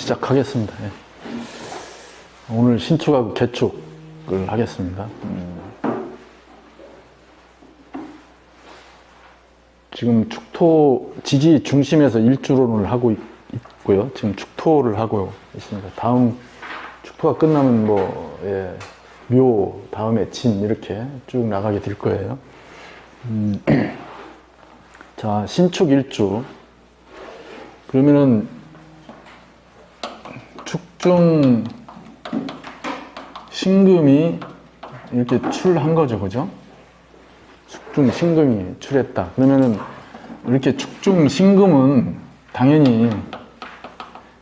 시작하겠습니다. 예. 오늘 신축하고 개축을 하겠습니다. 지금 축토 지지 중심에서 일주론을 하고 있고요. 지금 축토를 하고 있습니다. 다음 축토가 끝나면 묘, 다음에 진 이렇게 쭉 나가게 될 거예요. 자, 신축 일주. 그러면은 축중 신금이 이렇게 출한 거죠, 그죠? 축중 신금이 출했다. 그러면은 이렇게 축중 신금은 당연히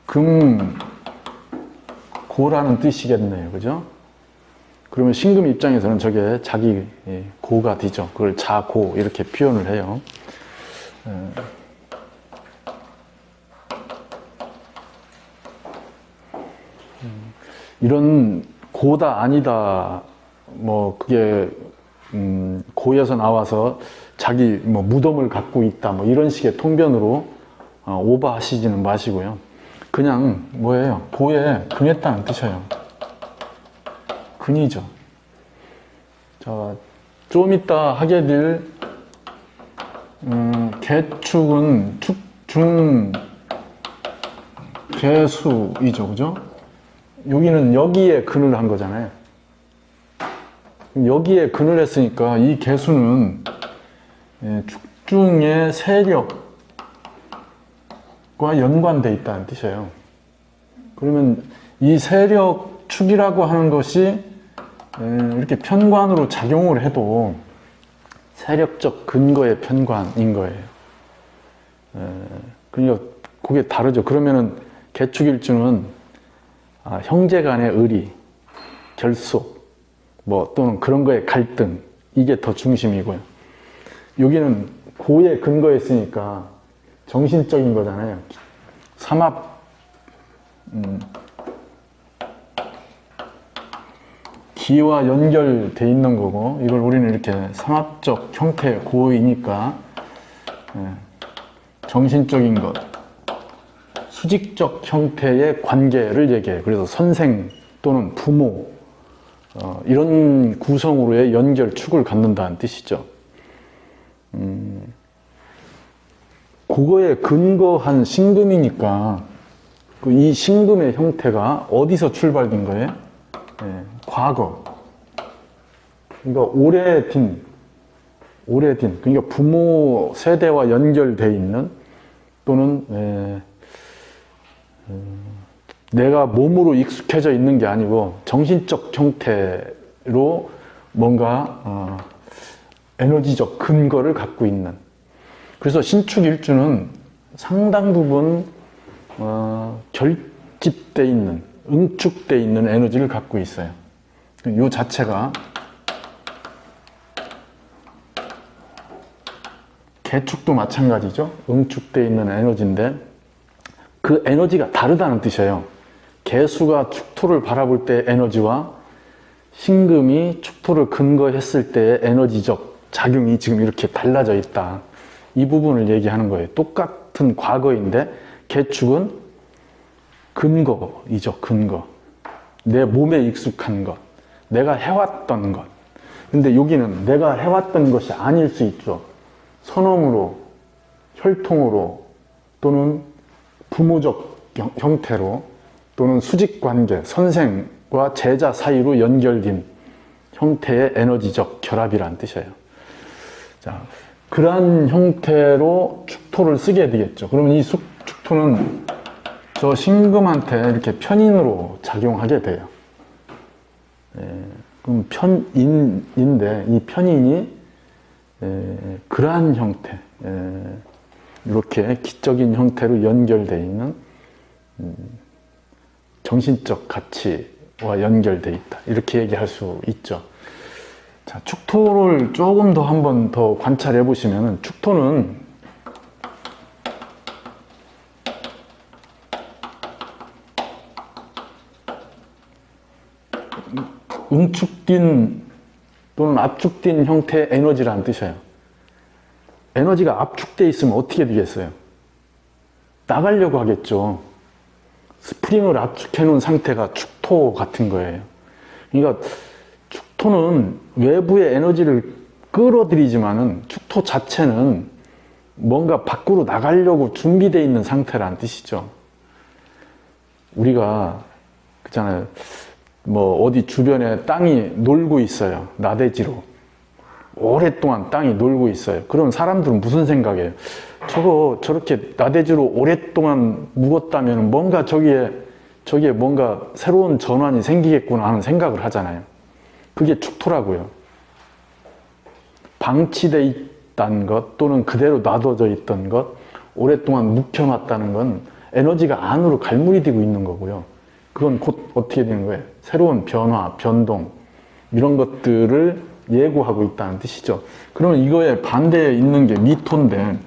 금고라는 뜻이겠네요, 그죠? 그러면 신금 입장에서는 저게 자기 고가 되죠. 그걸 자고 이렇게 표현을 해요. 이런 고다 아니다 그게 고에서 나와서 자기 무덤을 갖고 있다 이런 식의 통변으로 오버하시지는 마시고요. 그냥 뭐예요? 고에 근했다는 뜻이에요. 근이죠. 자, 좀 이따 하게 될 개축은 축중 개수이죠, 그죠? 여기는 여기에 근을 한 거잖아요. 여기에 근을 했으니까 이 개수는 축중의 세력과 연관되어 있다는 뜻이에요. 그러면 이 세력 축이라고 하는 것이 이렇게 편관으로 작용을 해도 세력적 근거의 편관인 거예요. 그러니까 그게 다르죠. 그러면은 개축일주는 형제 간의 의리, 결속, 또는 그런 거의 갈등, 이게 더 중심이고요. 여기는 고에 근거했으니까 정신적인 거잖아요. 삼합, 기와 연결돼 있는 거고, 이걸 우리는 이렇게 삼합적 형태의 고이니까, 정신적인 것, 수직적 형태의 관계를 얘기해요. 그래서 선생 또는 부모, 이런 구성으로의 연결, 축을 갖는다는 뜻이죠. 그거에 근거한 신금이니까 이 신금의 형태가 어디서 출발된 거예요? 과거. 그러니까 오래된, 그러니까 부모 세대와 연결되어 있는 또는 내가 몸으로 익숙해져 있는 게 아니고 정신적 형태로 뭔가 에너지적 근거를 갖고 있는. 그래서 신축일주는 상당 부분 결집되어 있는, 응축되어 있는 에너지를 갖고 있어요. 이 자체가 개축도 마찬가지죠. 응축되어 있는 에너지인데 그 에너지가 다르다는 뜻이에요. 개수가 축토를 바라볼 때의 에너지와 신금이 축토를 근거했을 때의 에너지적 작용이 지금 이렇게 달라져 있다. 이 부분을 얘기하는 거예요. 똑같은 과거인데 개축은 근거이죠. 근거. 내 몸에 익숙한 것. 내가 해왔던 것. 근데 여기는 내가 해왔던 것이 아닐 수 있죠. 선험으로, 혈통으로, 또는 부모적 형태로, 또는 수직관계, 선생과 제자 사이로 연결된 형태의 에너지적 결합이라는 뜻이에요. 자, 그러한 형태로 축토를 쓰게 되겠죠. 그러면 이 축토는 저 신금한테 이렇게 편인으로 작용하게 돼요. 그럼 편인인데 이 편인이 그러한 형태, 이렇게 기적인 형태로 연결되어 있는 정신적 가치와 연결되어 있다. 이렇게 얘기할 수 있죠. 자, 축토를 조금 더 한 번 더 관찰해 보시면 축토는 응축된 또는 압축된 형태의 에너지라는 뜻이에요. 에너지가 압축되어 있으면 어떻게 되겠어요? 나가려고 하겠죠. 스프링을 압축해 놓은 상태가 축토 같은 거예요. 그러니까 축토는 외부의 에너지를 끌어들이지만은 축토 자체는 뭔가 밖으로 나가려고 준비되어 있는 상태라는 뜻이죠. 우리가 그잖아요. 뭐 어디 주변에 땅이 놀고 있어요. 나대지로. 오랫동안 땅이 놀고 있어요. 그럼 사람들은 무슨 생각이에요? 저렇게 나대지로 오랫동안 묵었다면 뭔가 저기에 뭔가 새로운 전환이 생기겠구나 하는 생각을 하잖아요. 그게 축토라고요. 방치되어 있다는 것 또는 그대로 놔둬져 있던 것, 오랫동안 묵혀놨다는 건 에너지가 안으로 갈무리되고 있는 거고요. 그건 곧 어떻게 되는 거예요? 새로운 변화, 변동 이런 것들을 예고하고 있다는 뜻이죠. 그러면 이거에 반대에 있는 게 미토인데,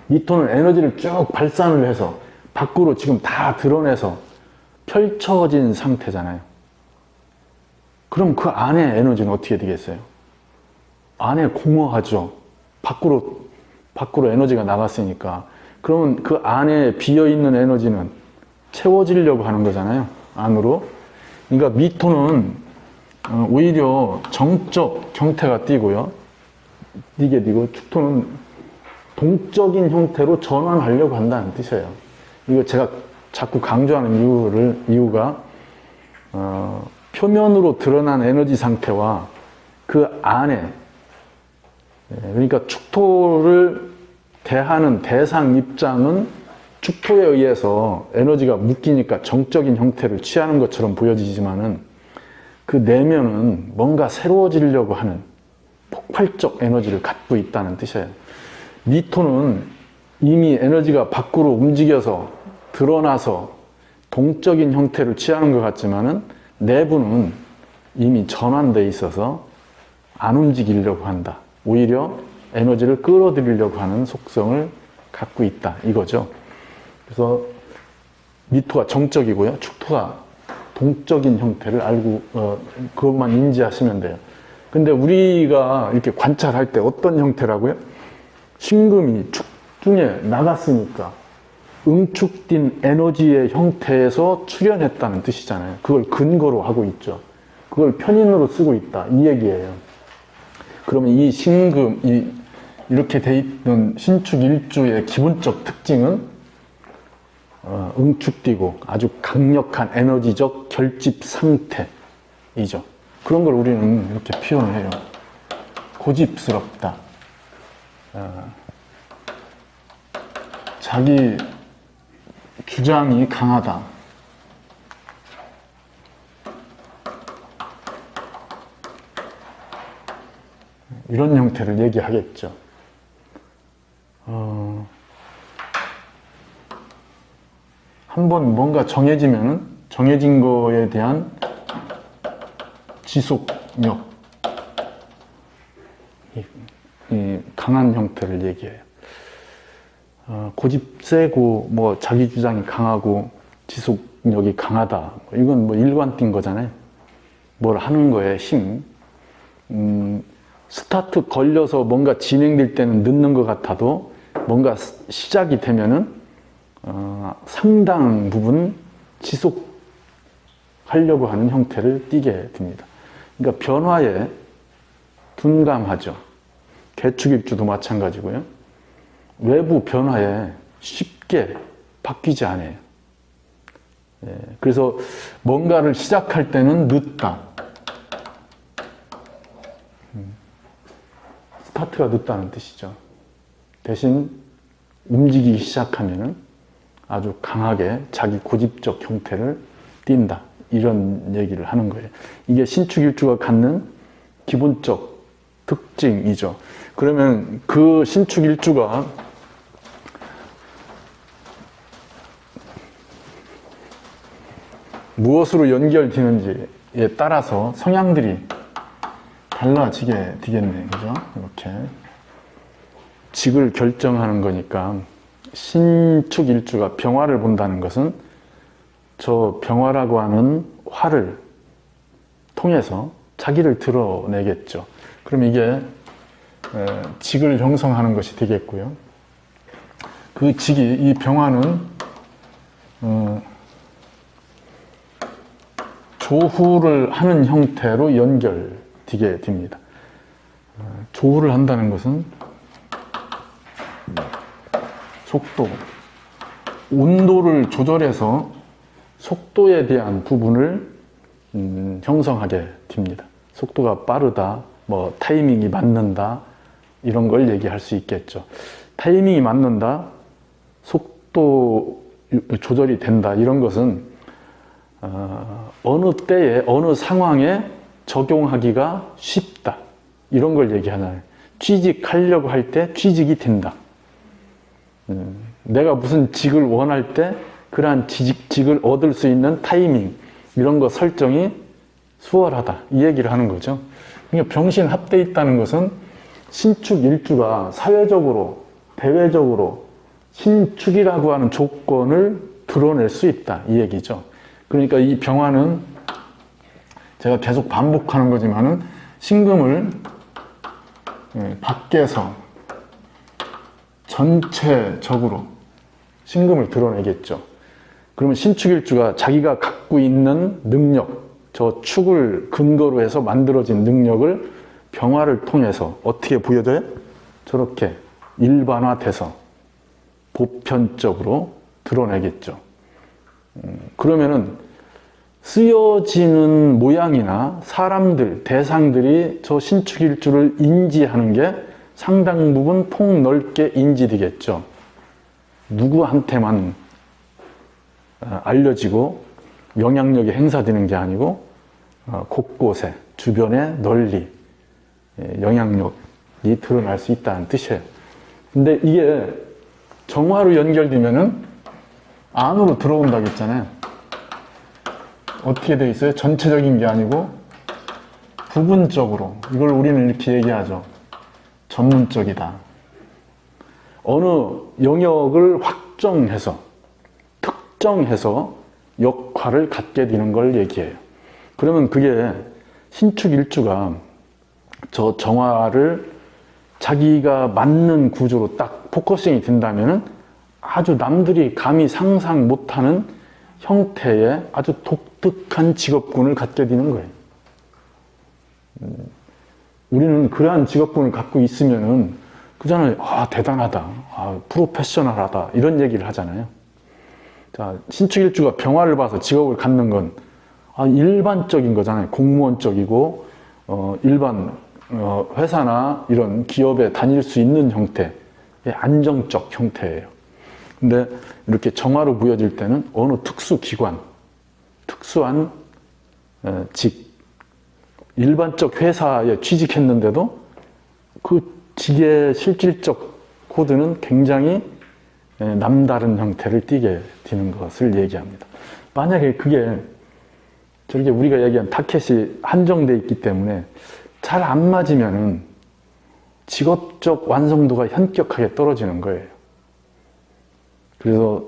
미토는 에너지를 쭉 발산을 해서 밖으로 지금 다 드러내서 펼쳐진 상태잖아요. 그럼 그 안에 에너지는 어떻게 되겠어요? 안에 공허하죠. 밖으로 에너지가 나갔으니까. 그러면 그 안에 비어있는 에너지는 채워지려고 하는 거잖아요. 안으로. 그러니까 미토는 오히려 정적 형태가 띄고요. 띄게 띄고, 축토는 동적인 형태로 전환하려고 한다는 뜻이에요. 이거 제가 자꾸 강조하는 이유가 표면으로 드러난 에너지 상태와 그 안에, 그러니까 축토를 대하는 대상 입장은 축토에 의해서 에너지가 묶이니까 정적인 형태를 취하는 것처럼 보여지지만은 그 내면은 뭔가 새로워지려고 하는 폭발적 에너지를 갖고 있다는 뜻이에요. 미토는 이미 에너지가 밖으로 움직여서 드러나서 동적인 형태를 취하는 것 같지만은 내부는 이미 전환되어 있어서 안 움직이려고 한다. 오히려 에너지를 끌어들이려고 하는 속성을 갖고 있다. 이거죠. 그래서 미토가 정적이고요. 축토가 동적인 형태를 알고 그것만 인지하시면 돼요. 근데 우리가 이렇게 관찰할 때 어떤 형태라고요? 신금이 축중에 나갔으니까 응축된 에너지의 형태에서 출현했다는 뜻이잖아요. 그걸 근거로 하고 있죠. 그걸 편인으로 쓰고 있다. 이 얘기예요. 그러면 이 신금, 이렇게 돼 있는 신축일주의 기본적 특징은 응축되고 아주 강력한 에너지적 결집 상태이죠. 그런 걸 우리는 이렇게 표현을 해요. 고집스럽다. 자기 주장이 강하다. 이런 형태를 얘기하겠죠. 한번 뭔가 정해지면은 정해진 거에 대한 지속력, 이 강한 형태를 얘기해요. 고집 세고 뭐 자기 주장이 강하고 지속력이 강하다. 이건 뭐 일관된 거잖아요. 뭘 하는 거에 힘. 스타트 걸려서 뭔가 진행될 때는 늦는 것 같아도 뭔가 시작이 되면은 상당 부분 지속하려고 하는 형태를 띠게 됩니다. 그러니까 변화에 둔감하죠. 개축일주도 마찬가지고요. 외부 변화에 쉽게 바뀌지 않아요. 그래서 뭔가를 시작할 때는 늦다. 스타트가 늦다는 뜻이죠. 대신 움직이기 시작하면은 아주 강하게 자기 고집적 형태를 띈다. 이런 얘기를 하는 거예요. 이게 신축일주가 갖는 기본적 특징이죠. 그러면 그 신축일주가 무엇으로 연결되는지에 따라서 성향들이 달라지게 되겠네. 그죠? 이렇게. 직을 결정하는 거니까 신축일주가 병화를 본다는 것은 저 병화라고 하는 화를 통해서 자기를 드러내겠죠. 그럼 이게 직을 형성하는 것이 되겠고요. 그 직이, 이 병화는 조후를 하는 형태로 연결되게 됩니다. 조후를 한다는 것은 속도, 온도를 조절해서 속도에 대한 부분을 형성하게 됩니다. 속도가 빠르다, 뭐 타이밍이 맞는다, 이런 걸 얘기할 수 있겠죠. 타이밍이 맞는다, 속도 조절이 된다, 이런 것은 어느 때에 어느 상황에 적용하기가 쉽다, 이런 걸 얘기하잖아요. 취직하려고 할 때 취직이 된다. 내가 무슨 직을 원할 때 그러한 직을 얻을 수 있는 타이밍, 이런 거 설정이 수월하다, 이 얘기를 하는 거죠. 그러니까 병신합돼 있다는 것은 신축 일주가 사회적으로, 대외적으로 신축이라고 하는 조건을 드러낼 수 있다, 이 얘기죠. 그러니까 이 병화는 제가 계속 반복하는 거지만은 신금을 밖에서 전체적으로 신금을 드러내겠죠. 그러면 신축일주가 자기가 갖고 있는 능력, 저 축을 근거로 해서 만들어진 능력을 병화를 통해서 어떻게 보여줘요? 저렇게 일반화돼서 보편적으로 드러내겠죠. 그러면은 쓰여지는 모양이나 사람들, 대상들이 저 신축일주를 인지하는 게 상당 부분 폭넓게 인지되겠죠. 누구한테만 알려지고 영향력이 행사되는 게 아니고 곳곳에, 주변에 널리 영향력이 드러날 수 있다는 뜻이에요. 근데 이게 정화로 연결되면은 안으로 들어온다고 했잖아요. 어떻게 되어 있어요? 전체적인 게 아니고 부분적으로. 이걸 우리는 이렇게 얘기하죠. 전문적이다. 어느 영역을 확정해서, 특정해서 역할을 갖게 되는 걸 얘기해요. 그러면 그게 신축일주가 저 정화를 자기가 맞는 구조로 딱 포커싱이 된다면은 아주 남들이 감히 상상 못하는 형태의 아주 독특한 직업군을 갖게 되는 거예요. 우리는 그러한 직업군을 갖고 있으면은 그잖아요. 아, 대단하다. 아, 프로페셔널하다. 이런 얘기를 하잖아요. 자, 신축일주가 병화를 봐서 직업을 갖는 건 일반적인 거잖아요. 공무원적이고 일반 회사나 이런 기업에 다닐 수 있는 형태의 안정적 형태예요. 근데 이렇게 정화로 보여질 때는 어느 특수기관, 특수한 직, 일반적 회사에 취직했는데도 그 직의 실질적 코드는 굉장히 남다른 형태를 띠게 되는 것을 얘기합니다. 만약에 그게 저렇게 우리가 얘기한 타켓이 한정되어 있기 때문에 잘 안 맞으면은 직업적 완성도가 현격하게 떨어지는 거예요. 그래서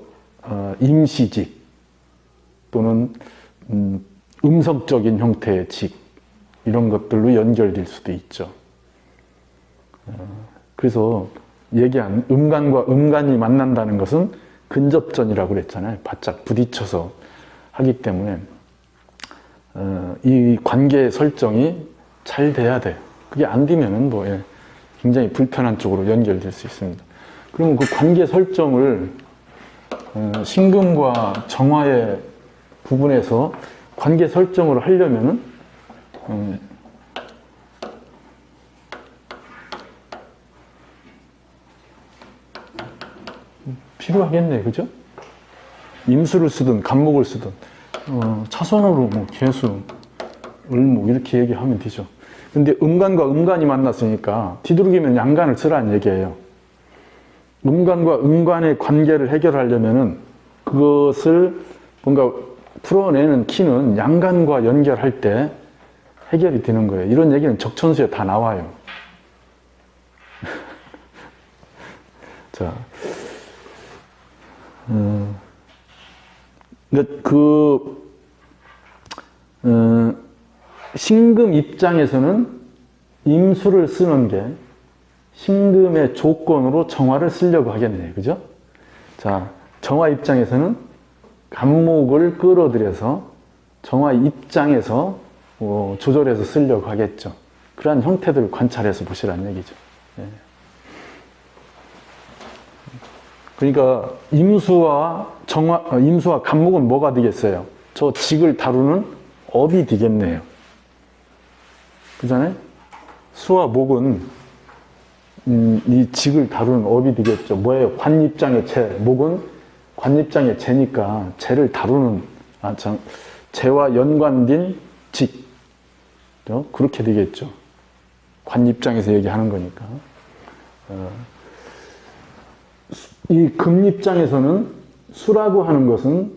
임시직 또는 음성적인 형태의 직, 이런 것들로 연결될 수도 있죠. 그래서 얘기한 음간과 음간이 만난다는 것은 근접전이라고 그랬잖아요. 바짝 부딪혀서 하기 때문에 이 관계 설정이 잘 돼야 돼요. 그게 안 되면은 굉장히 불편한 쪽으로 연결될 수 있습니다. 그러면 그 관계 설정을 신금과 정화의 부분에서 관계 설정을 하려면은 필요하겠네, 그죠? 임수를 쓰든 간목을 쓰든 차선으로 개수, 을목 이렇게 얘기하면 되죠. 근데 음간과 음간이 만났으니까 뒤두르기면 양간을 쓰라는 얘기예요. 음간과 음간의 관계를 해결하려면은 그것을 뭔가 풀어내는 키는 양간과 연결할 때 해결이 되는 거예요. 이런 얘기는 적천수에 다 나와요. 자, 신금 입장에서는 임수를 쓰는 게 신금의 조건으로 정화를 쓰려고 하겠네요. 그죠? 자, 정화 입장에서는 간목을 끌어들여서 정화 입장에서 조절해서 쓰려고 하겠죠. 그러한 형태들을 관찰해서 보시라는 얘기죠. 예. 그러니까 임수와 간목은 뭐가 되겠어요? 저 직을 다루는 업이 되겠네요. 그잖아요? 수와 목은 이 직을 다루는 업이 되겠죠. 뭐예요? 관입장의 재. 목은 관입장의 재니까 재를 다루는 재와 연관된 직. 그렇게 되겠죠. 관입장에서 얘기하는 거니까. 이 금입장에서는 수라고 하는 것은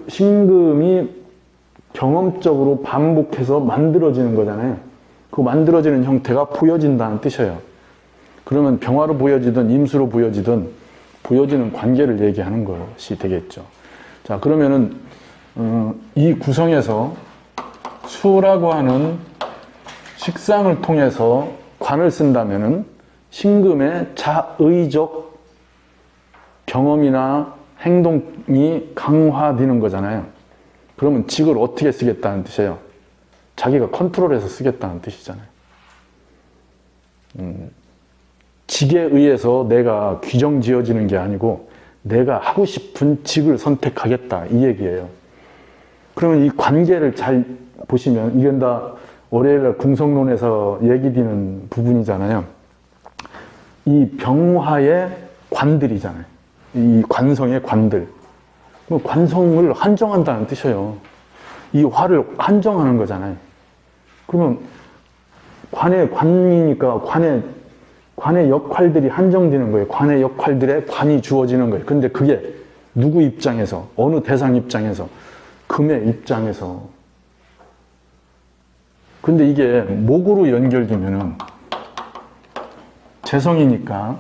신금이 경험적으로 반복해서 만들어지는 거잖아요. 그 만들어지는 형태가 보여진다는 뜻이에요. 그러면 병화로 보여지든 임수로 보여지든 보여지는 관계를 얘기하는 것이 되겠죠. 자, 그러면은 이 구성에서 수라고 하는 식상을 통해서 관을 쓴다면은 신금의 자의적 경험이나 행동이 강화되는 거잖아요. 그러면 직을 어떻게 쓰겠다는 뜻이에요? 자기가 컨트롤해서 쓰겠다는 뜻이잖아요. 직에 의해서 내가 규정 지어지는 게 아니고 내가 하고 싶은 직을 선택하겠다 이 얘기예요. 그러면 이 관계를 잘 보시면 이건 다 월요일날 궁성론에서 얘기되는 부분이잖아요. 이 병화의 관들이잖아요. 이 관성의 관들. 관성을 한정한다는 뜻이에요. 이 화를 한정하는 거잖아요. 그러면 관의 관이니까 관의 역할들이 한정되는 거예요. 관의 역할들에 관이 주어지는 거예요. 근데 그게 누구 입장에서, 어느 대상 입장에서, 금의 입장에서. 근데 이게 목으로 연결되면은 재성이니까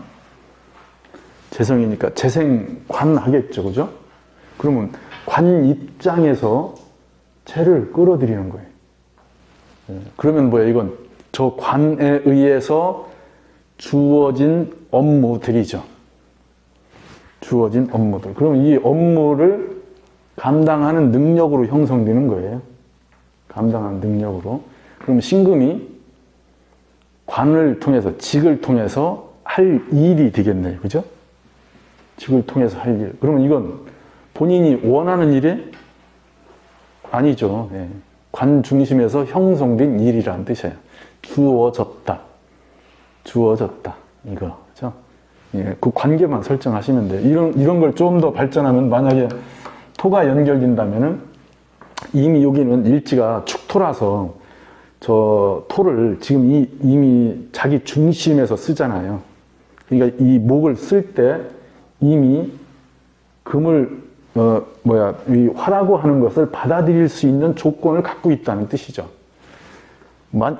재생관 하겠죠. 그죠? 그러면 관 입장에서 재를 끌어들이는 거예요. 그러면 뭐예요? 이건 저 관에 의해서 주어진 업무들이죠. 주어진 업무들. 그럼 이 업무를 감당하는 능력으로 형성되는 거예요. 감당하는 능력으로. 그럼 신금이 관을 통해서, 직을 통해서 할 일이 되겠네요. 그죠? 직을 통해서 할 일. 그러면 이건 본인이 원하는 일이 아니죠. 예. 관 중심에서 형성된 일이라는 뜻이에요. 주어졌다. 주어졌다. 이거죠. 예. 그 관계만 설정하시면 돼요. 이런 걸 좀 더 발전하면 만약에 토가 연결된다면은 이미 여기는 일지가 축토라서 저 토를 지금 이미 자기 중심에서 쓰잖아요. 그러니까 이 목을 쓸 때 이미 금을 이 화라고 하는 것을 받아들일 수 있는 조건을 갖고 있다는 뜻이죠.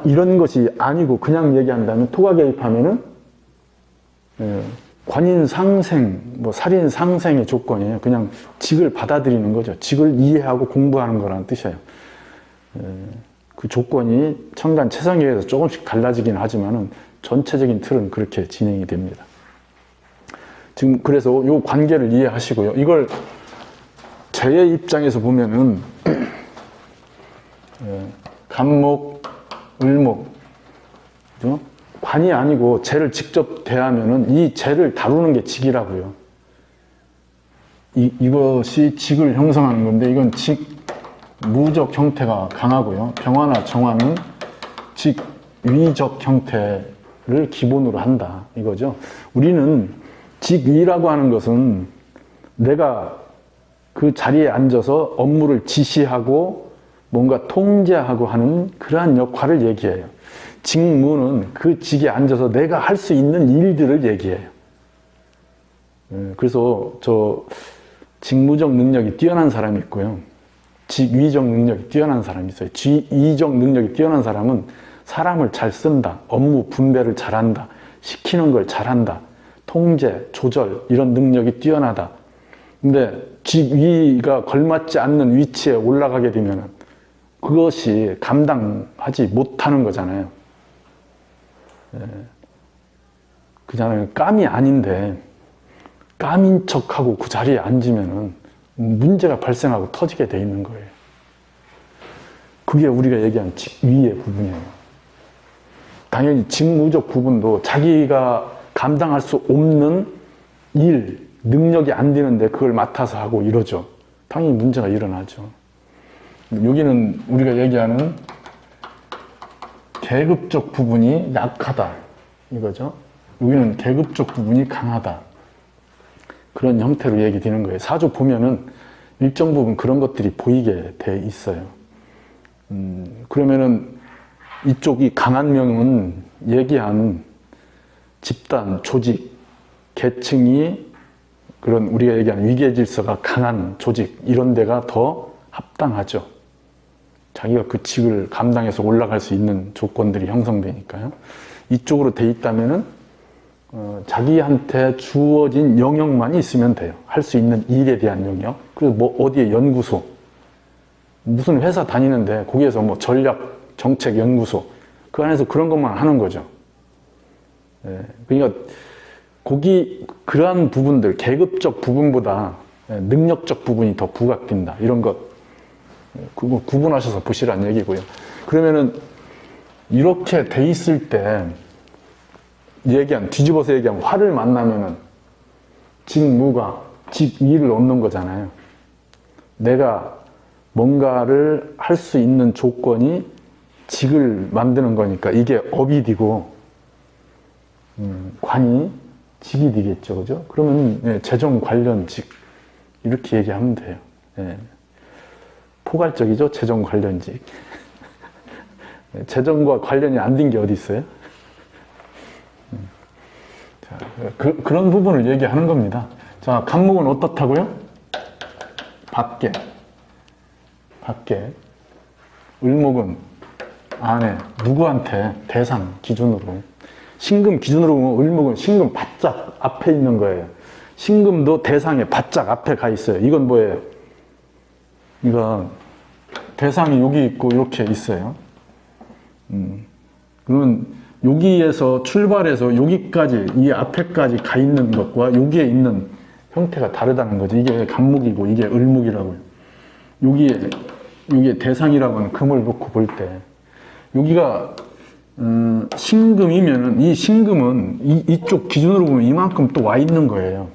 이런 것이 아니고 그냥 얘기한다면 토가 개입하면은 관인상생, 살인상생의 조건이에요. 그냥 직을 받아들이는 거죠. 직을 이해하고 공부하는 거라는 뜻이에요. 그 조건이 청간 체성에 의해서 조금씩 달라지긴 하지만은 전체적인 틀은 그렇게 진행이 됩니다. 지금 그래서 이 관계를 이해하시고요. 이걸 재의 입장에서 보면은 간목, 을목, 그죠? 관이 아니고 재를 직접 대하면은 이 재를 다루는 게 직이라고요. 이것이 직을 형성하는 건데 이건 직 무적 형태가 강하고요. 병화나 정화는 직 위적 형태를 기본으로 한다 이거죠. 우리는 직위라고 하는 것은 내가 그 자리에 앉아서 업무를 지시하고 뭔가 통제하고 하는 그러한 역할을 얘기해요. 직무는 그 직에 앉아서 내가 할 수 있는 일들을 얘기해요. 그래서 직무적 능력이 뛰어난 사람이 있고요. 직위적 능력이 뛰어난 사람이 있어요. 직위적 능력이 뛰어난 사람은 사람을 잘 쓴다. 업무 분배를 잘한다. 시키는 걸 잘한다. 통제, 조절 이런 능력이 뛰어나다. 근데 직위가 걸맞지 않는 위치에 올라가게 되면 그것이 감당하지 못하는 거잖아요. 그잖아요. 깜이 아닌데 깜인 척하고 그 자리에 앉으면은 문제가 발생하고 터지게 돼 있는 거예요. 그게 우리가 얘기한 직위의 부분이에요. 당연히 직무적 부분도 자기가 감당할 수 없는 일, 능력이 안 되는데 그걸 맡아서 하고 이러죠. 당연히 문제가 일어나죠. 여기는 우리가 얘기하는 계급적 부분이 약하다 이거죠. 여기는 계급적 부분이 강하다. 그런 형태로 얘기되는 거예요. 사주 보면은 일정 부분 그런 것들이 보이게 돼 있어요. 그러면은 이쪽이 강한 명은 얘기한 집단, 조직, 계층이 그런 우리가 얘기하는 위계 질서가 강한 조직 이런 데가 더 합당하죠. 자기가 그 직을 감당해서 올라갈 수 있는 조건들이 형성되니까요. 이쪽으로 돼 있다면은 자기한테 주어진 영역만 있으면 돼요. 할 수 있는 일에 대한 영역. 그리고 뭐 어디에 연구소, 무슨 회사 다니는데 거기에서 뭐 전략 정책 연구소 그 안에서 그런 것만 하는 거죠. 그러니까 그러한 부분들, 계급적 부분보다 능력적 부분이 더 부각된다. 이런 것 구분하셔서 보시라는 얘기고요. 그러면은 이렇게 돼 있을 때 뒤집어서 얘기하면 화를 만나면은 직무가 직위를 얻는 거잖아요. 내가 뭔가를 할 수 있는 조건이 직을 만드는 거니까 이게 업이 되고 관이 직이 되겠죠. 그죠? 그러면 재정 관련 직 이렇게 얘기하면 돼요. 포괄적이죠. 재정 관련 직. 재정과 관련이 안 된 게 어디 있어요? 자, 그런 부분을 얘기하는 겁니다. 자, 간목은 어떻다고요? 밖에. 을목은 안에. 누구한테? 대상 기준으로. 신금 기준으로 보면 을목은 신금 바짝 앞에 있는 거예요. 신금도 대상에 바짝 앞에 가 있어요. 이건 뭐예요? 이건 대상이 여기 있고 이렇게 있어요. 그러면 여기에서 출발해서 여기까지, 이 앞에까지 가 있는 것과 여기에 있는 형태가 다르다는 거죠. 이게 간목이고 이게 을목이라고요. 여기에 대상이라고 하는 금을 놓고 볼 때 여기가 신금이면은 이 신금은 이쪽 기준으로 보면 이만큼 또 와 있는 거예요.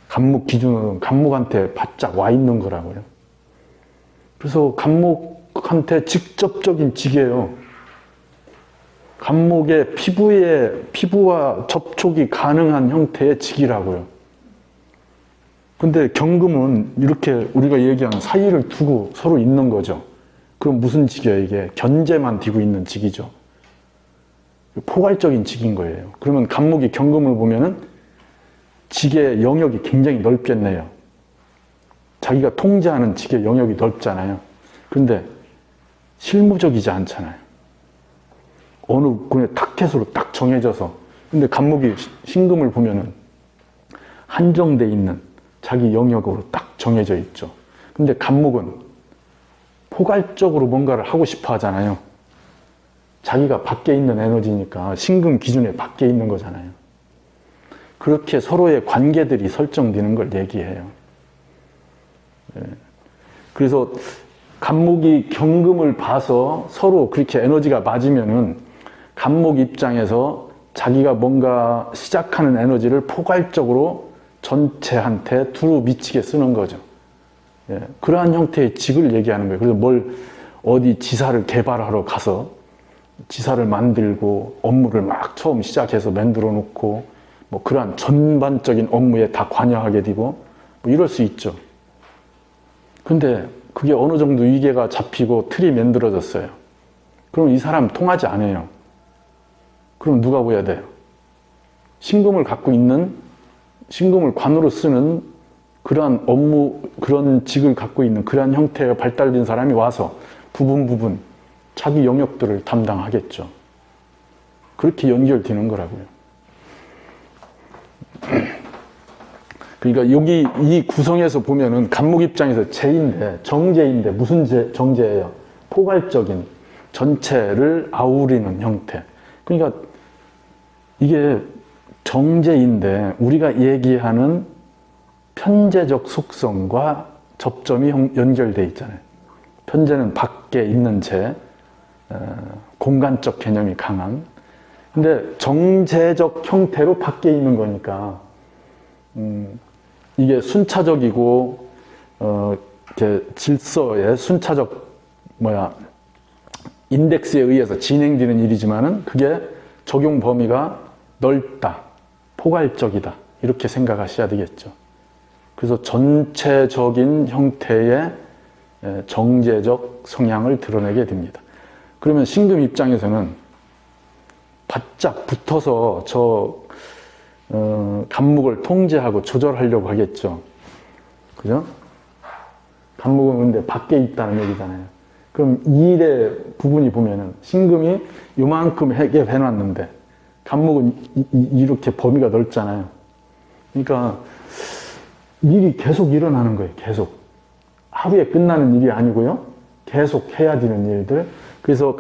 간목 기준으로 간목한테 바짝 와 있는 거라고요. 그래서 간목한테 직접적인 직이에요. 간목의 피부와 접촉이 가능한 형태의 직이라고요. 근데 경금은 이렇게 우리가 얘기하는 사이를 두고 서로 있는 거죠. 그럼 무슨 직이에요? 이게 견제만 뒤고 있는 직이죠. 포괄적인 직인 거예요. 그러면 간목이 경금을 보면은 직의 영역이 굉장히 넓겠네요. 자기가 통제하는 직의 영역이 넓잖아요. 근데 실무적이지 않잖아요. 어느 군의 타켓으로 딱 정해져서. 근데 간목이 신금을 보면은 한정돼 있는 자기 영역으로 딱 정해져 있죠. 근데 간목은 포괄적으로 뭔가를 하고 싶어 하잖아요. 자기가 밖에 있는 에너지니까 신금 기준에 밖에 있는 거잖아요. 그렇게 서로의 관계들이 설정되는 걸 얘기해요. 그래서 간목이 경금을 봐서 서로 그렇게 에너지가 맞으면은 간목 입장에서 자기가 뭔가 시작하는 에너지를 포괄적으로 전체한테 두루 미치게 쓰는 거죠. 그러한 형태의 직을 얘기하는 거예요. 그래서 어디 지사를 개발하러 가서 지사를 만들고 업무를 막 처음 시작해서 만들어 놓고 뭐 그러한 전반적인 업무에 다 관여하게 되고 뭐 이럴 수 있죠. 근데 그게 어느 정도 위계가 잡히고 틀이 만들어졌어요. 그럼 이 사람 통하지 않아요. 그럼 누가 보여야 돼요? 신금을 갖고 있는, 신금을 관으로 쓰는 그러한 업무, 그런 직을 갖고 있는 그러한 형태가 발달된 사람이 와서 부분 자기 영역들을 담당하겠죠. 그렇게 연결되는 거라고요. 그러니까 여기 이 구성에서 보면은 간목 입장에서 정제인데 무슨 정제예요? 포괄적인 전체를 아우르는 형태. 그러니까 이게 정제인데 우리가 얘기하는 편재적 속성과 접점이 연결되어 있잖아요. 편재는 밖에 있는 재, 공간적 개념이 강한. 근데 정재적 형태로 밖에 있는 거니까 이게 순차적이고 이렇게 질서의 순차적 인덱스에 의해서 진행되는 일이지만은 그게 적용 범위가 넓다, 포괄적이다 이렇게 생각하셔야 되겠죠. 그래서 전체적인 형태의 정제적 성향을 드러내게 됩니다. 그러면 신금 입장에서는 바짝 붙어서 저 간목을 통제하고 조절하려고 하겠죠. 그죠? 간목은 근데 밖에 있다는 얘기잖아요. 그럼 이 일의 부분이 보면은 신금이 요만큼 해놨는데 간목은 이렇게 범위가 넓잖아요. 그러니까 일이 계속 일어나는 거예요. 계속. 하루에 끝나는 일이 아니고요. 계속 해야 되는 일들. 그래서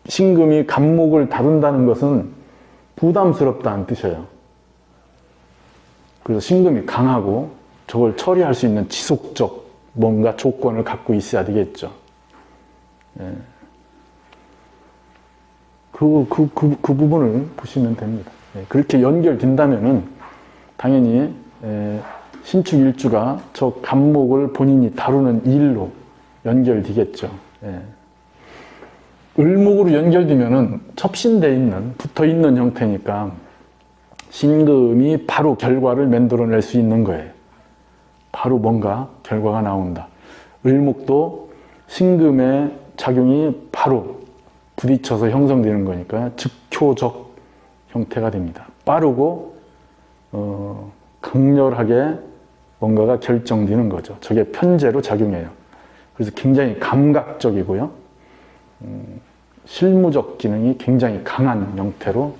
신금이 간목을 다룬다는 것은 부담스럽다는 뜻이에요. 그래서 신금이 강하고 저걸 처리할 수 있는 지속적 뭔가 조건을 갖고 있어야 되겠죠. 예. 그 부분을 보시면 됩니다. 예. 그렇게 연결된다면은 당연히 신축일주가 저 간목을 본인이 다루는 일로 연결되겠죠. 예. 을목으로 연결되면은 첩신돼 있는, 붙어 있는 형태니까 신금이 바로 결과를 만들어낼 수 있는 거예요. 바로 뭔가 결과가 나온다. 을목도 신금의 작용이 바로 부딪혀서 형성되는 거니까 즉효적 형태가 됩니다. 빠르고 강렬하게 뭔가가 결정되는 거죠. 저게 편재로 작용해요. 그래서 굉장히 감각적이고요. 실무적 기능이 굉장히 강한 형태로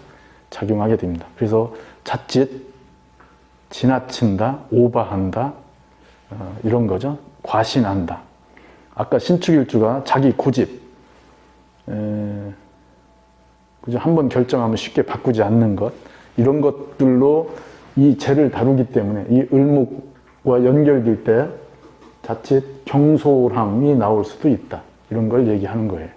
작용하게 됩니다. 그래서 자칫 지나친다, 오버한다, 이런 거죠. 과신한다. 아까 신축일주가 자기 고집, 그죠? 한번 결정하면 쉽게 바꾸지 않는 것, 이런 것들로 이 재를 다루기 때문에 이 을목과 연결될 때 자칫 경솔함이 나올 수도 있다. 이런 걸 얘기하는 거예요.